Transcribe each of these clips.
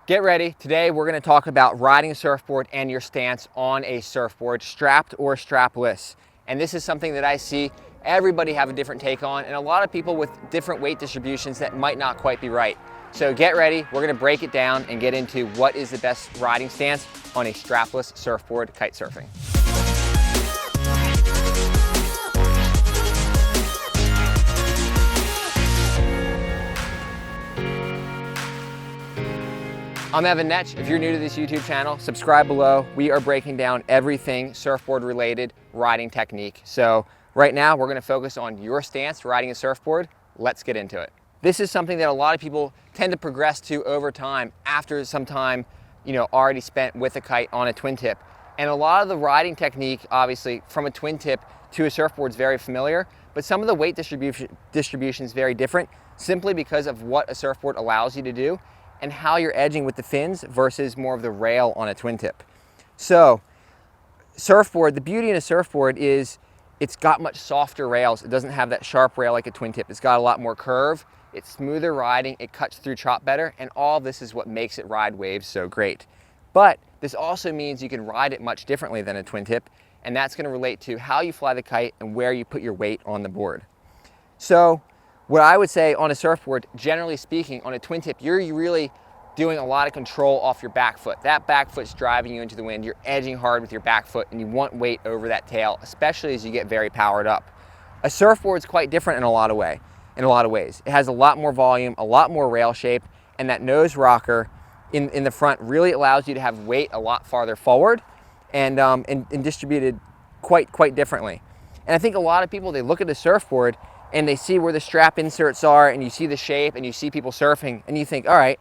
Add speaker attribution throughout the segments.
Speaker 1: Get ready. Today we're going to talk about riding a surfboard and your stance on a surfboard, strapped or strapless. And this is something that I see everybody have a different take on, and a lot of people with different weight distributions that might not quite be right. So get ready. We're going to break it down and get into what is the best riding stance on a strapless surfboard kite surfing. I'm Evan Netsch. If you're new to this YouTube channel, subscribe below. We are breaking down everything surfboard related riding technique. So right now we're going to focus on your stance riding a surfboard. Let's get into it. This is something that a lot of people tend to progress to over time after some time, already spent with a kite on a twin tip. And a lot of the riding technique, obviously from a twin tip to a surfboard is very familiar, but some of the weight distribution is very different simply because of what a surfboard allows you to do and how you're edging with the fins versus more of the rail on a twin tip. So surfboard, the beauty in a surfboard is it's got much softer rails. It doesn't have that sharp rail like a twin tip. It's got a lot more curve. It's smoother riding. It cuts through chop better. And all this is what makes it ride waves so great. But this also means you can ride it much differently than a twin tip. And that's going to relate to how you fly the kite and where you put your weight on the board. So what I would say on a surfboard, generally speaking, on a twin tip, you're really doing a lot of control off your back foot. That back foot's driving you into the wind. You're edging hard with your back foot and you want weight over that tail, especially as you get very powered up. A surfboard's quite different in a lot of ways. It has a lot more volume, a lot more rail shape, and that nose rocker in the front really allows you to have weight a lot farther forward and distributed quite differently. And I think a lot of people, they look at the surfboard and they see where the strap inserts are, and you see the shape, and you see people surfing, and you think, all right,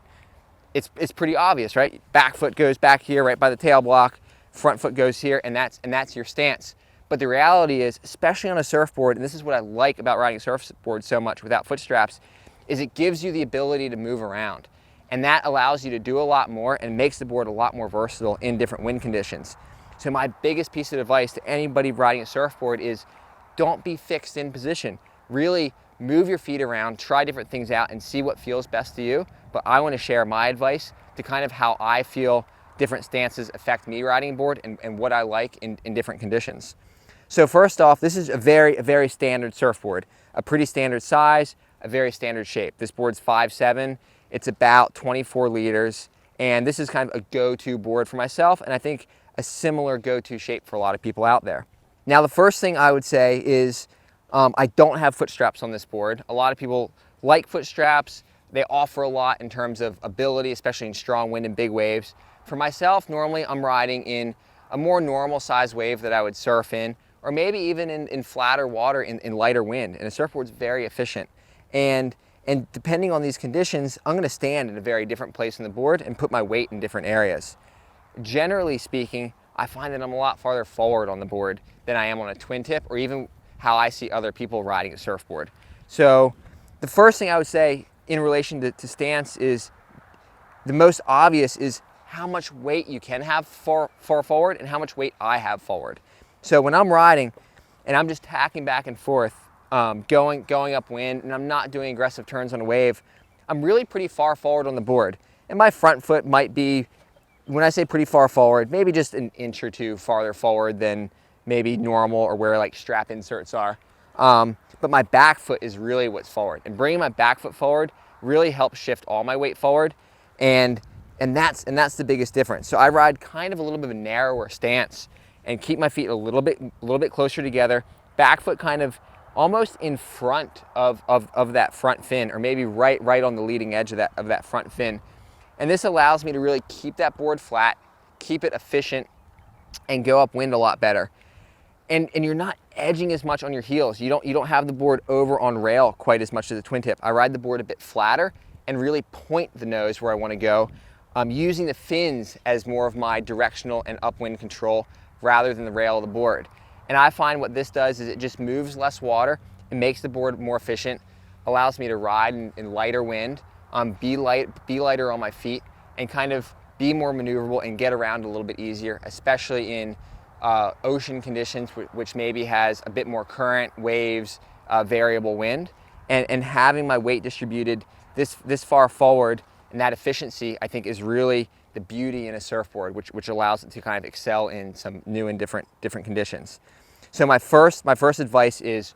Speaker 1: it's pretty obvious, right? Back foot goes back here, right by the tail block, front foot goes here, and that's your stance. But the reality is, especially on a surfboard, and this is what I like about riding a surfboard so much without foot straps, is it gives you the ability to move around. And that allows you to do a lot more and makes the board a lot more versatile in different wind conditions. So my biggest piece of advice to anybody riding a surfboard is don't be fixed in position. Really move your feet around, try different things out, and see what feels best to you. But I want to share my advice to kind of how I feel different stances affect me riding a board and what I like in different conditions. So first off, this is a very standard surfboard, a pretty standard size, a very standard shape. This board's 5'7", it's about 24 liters, and this is kind of a go-to board for myself, and I think a similar go-to shape for a lot of people out there. Now the first thing I would say is I don't have foot straps on this board. A lot of people like foot straps. They offer a lot in terms of ability, especially in strong wind and big waves. For myself, normally I'm riding in a more normal size wave that I would surf in, or maybe even in flatter water in lighter wind. And a surfboard's very efficient. And depending on these conditions, I'm gonna stand in a very different place on the board and put my weight in different areas. Generally speaking, I find that I'm a lot farther forward on the board than I am on a twin tip, or even how I see other people riding a surfboard. So the first thing I would say in relation to stance is the most obvious is how much weight you can have far forward and how much weight I have forward. So when I'm riding and I'm just tacking back and forth, going upwind, and I'm not doing aggressive turns on a wave, I'm really pretty far forward on the board. And my front foot might be, when I say pretty far forward, maybe just an inch or two farther forward than maybe normal or where like strap inserts are. But my back foot is really what's forward. And bringing my back foot forward really helps shift all my weight forward. And that's the biggest difference. So I ride kind of a little bit of a narrower stance and keep my feet a little bit closer together. Back foot kind of almost in front of that front fin, or maybe right on the leading edge of that front fin. And this allows me to really keep that board flat, keep it efficient, and go upwind a lot better. And you're not edging as much on your heels. You don't have the board over on rail quite as much as a twin tip. I ride the board a bit flatter and really point the nose where I want to go. I'm using the fins as more of my directional and upwind control rather than the rail of the board. And I find what this does is it just moves less water and makes the board more efficient, allows me to ride in lighter wind, be lighter on my feet, and kind of be more maneuverable and get around a little bit easier, especially in ocean conditions, which maybe has a bit more current, waves, variable wind. And having my weight distributed this far forward And that efficiency, I think, is really the beauty in a surfboard, which allows it to kind of excel in some new and different conditions. So my first advice is,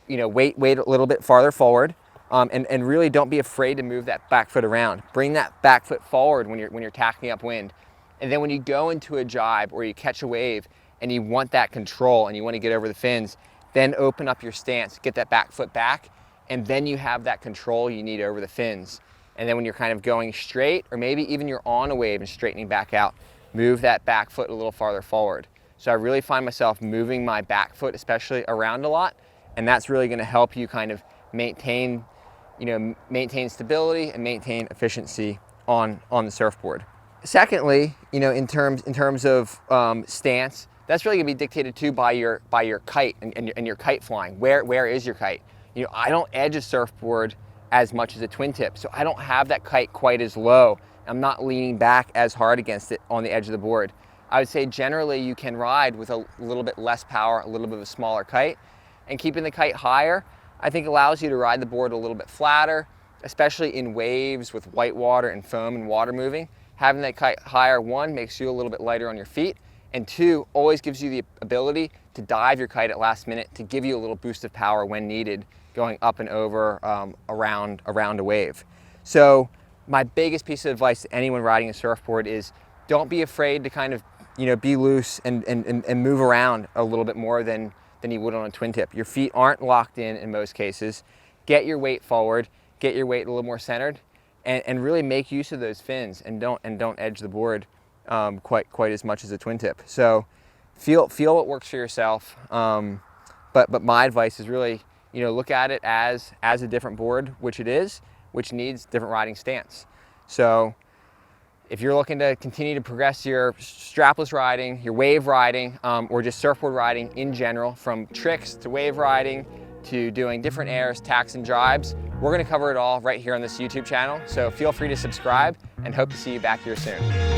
Speaker 1: wait a little bit farther forward, and really don't be afraid to move that back foot around. Bring that back foot forward when you're tacking upwind. And then when you go into a jibe or you catch a wave and you want that control and you want to get over the fins, then open up your stance, get that back foot back, and then you have that control you need over the fins. And then when you're kind of going straight, or maybe even you're on a wave and straightening back out, move that back foot a little farther forward. So I really find myself moving my back foot, especially, around a lot, and that's really going to help you kind of maintain stability and maintain efficiency on the surfboard. Secondly, in terms of stance, that's really going to be dictated too by your kite and your kite flying. Where is your kite? I don't edge a surfboard as much as a twin tip, so I don't have that kite quite as low. I'm not leaning back as hard against it on the edge of the board. I would say generally you can ride with a little bit less power, a little bit of a smaller kite, and keeping the kite higher, I think, allows you to ride the board a little bit flatter, especially in waves with white water and foam and water moving. Having that kite higher, one, makes you a little bit lighter on your feet, and two, always gives you the ability to dive your kite at last minute to give you a little boost of power when needed, going up and over around a wave. So my biggest piece of advice to anyone riding a surfboard is don't be afraid to kind of be loose and move around a little bit more than you would on a twin tip. Your feet aren't locked in most cases. Get your weight forward, get your weight a little more centered, and really make use of those fins, and don't edge the board quite as much as a twin tip. So feel what works for yourself. But my advice is really, look at it as a different board, which it is, which needs different riding stance. So if you're looking to continue to progress your strapless riding, your wave riding, or just surfboard riding in general, from tricks to wave riding to doing different airs, tacks, and jibes, we're going to cover it all right here on this YouTube channel. So feel free to subscribe, and hope to see you back here soon.